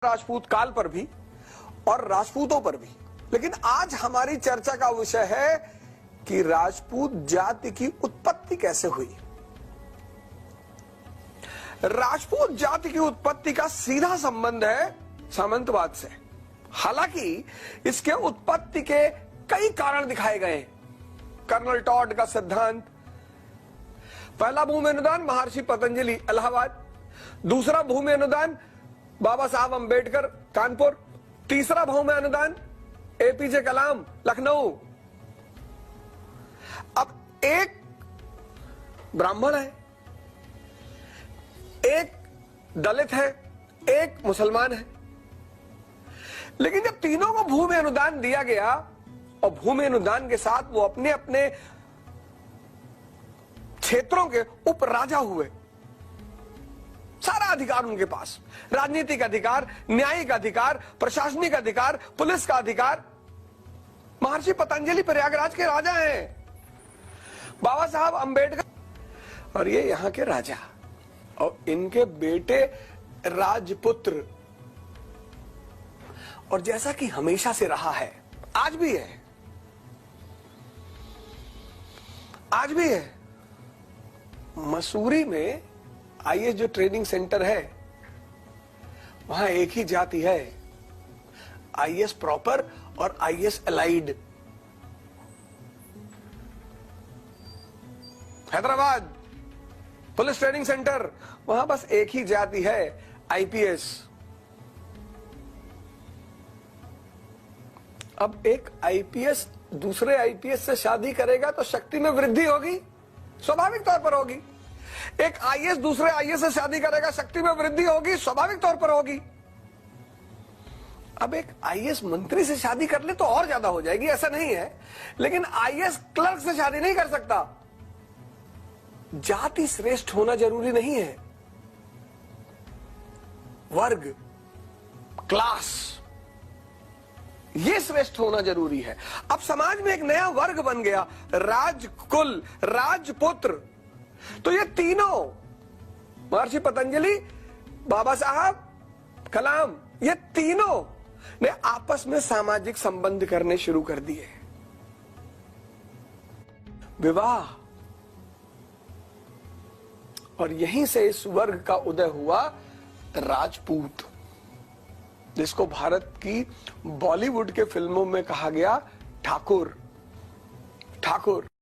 राजपूत काल पर भी और राजपूतों पर भी। लेकिन आज हमारी चर्चा का विषय है कि राजपूत जाति की उत्पत्ति कैसे हुई। राजपूत जाति की उत्पत्ति का सीधा संबंध है सामंतवाद से। हालांकि इसके उत्पत्ति के कई कारण दिखाए गए। कर्नल टॉड का सिद्धांत, पहला भूमि अनुदान महर्षि पतंजलि इलाहाबाद, दूसरा भूमि अनुदान बाबा साहब अंबेडकर कानपुर, तीसरा भूमि अनुदान एपीजे कलाम लखनऊ। अब एक ब्राह्मण है, एक दलित है, एक मुसलमान है, लेकिन जब तीनों को भूमि अनुदान दिया गया और भूमि अनुदान के साथ वो अपने अपने क्षेत्रों के उपराजा हुए, सारा अधिकार उनके पास, राजनीतिक अधिकार, न्यायिक अधिकार, प्रशासनिक अधिकार, पुलिस का अधिकार। महर्षि पतंजलि प्रयागराज के राजा हैं, बाबा साहब अंबेडकर और ये यहां के राजा, और इनके बेटे राजपुत्र। और जैसा कि हमेशा से रहा है, आज भी है, आज भी है, मसूरी में आईएएस जो ट्रेनिंग सेंटर है, वहां एक ही जाति है, आईएएस प्रॉपर और IAS allied. Hyderabad police training centre, वहां बस एक ही जाति है, आईपीएस। अब एक आईपीएस दूसरे आईपीएस से शादी करेगा तो शक्ति में वृद्धि होगी, स्वाभाविक तौर पर होगी। एक आईएएस दूसरे आईएएस से शादी करेगा, शक्ति में वृद्धि होगी, स्वाभाविक तौर पर होगी। अब एक आईएएस मंत्री से शादी कर ले तो और ज्यादा हो जाएगी, ऐसा नहीं है, लेकिन आईएएस क्लर्क से शादी नहीं कर सकता। जाति श्रेष्ठ होना जरूरी नहीं है, वर्ग, क्लास, ये श्रेष्ठ होना जरूरी है। अब समाज में एक नया वर्ग बन गया, राजकुल, राजपुत्र। तो ये तीनों, महर्षि पतंजलि, बाबा साहब, कलाम, ये तीनों ने आपस में सामाजिक संबंध करने शुरू कर दिए, विवाह। और यहीं से इस वर्ग का उदय हुआ राजपूत, जिसको भारत की बॉलीवुड के फिल्मों में कहा गया ठाकुर। ठाकुर